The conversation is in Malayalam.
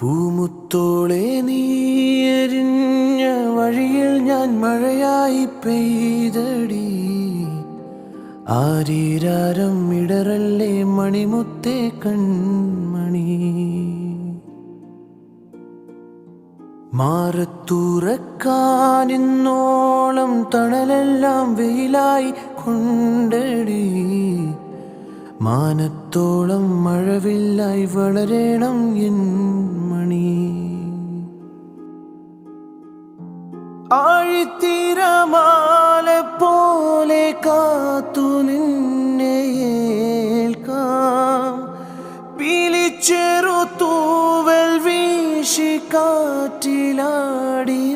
പൂമുത്തോളെ നീ എരിഞ്ഞ വഴിയിൽ ഞാൻ മഴയായി പെയ്തടി. ആരീരാരം ഇടറല്ലേ മണിമുത്തേ കൺമണി. മാറത്തുറക്കാനിന്നോളം തണലെല്ലാം വെയിലായി കൊണ്ടടി. മാനത്തോളം മഴവില്ലായി വളരണം എൻ മണി. ആഴിത്തിരമാല പോലെ കാത്തു നിന്നെ ഏൽക്കാം. പീലിച്ചെറു തൂവൽ വീശി കാറ്റിലാടി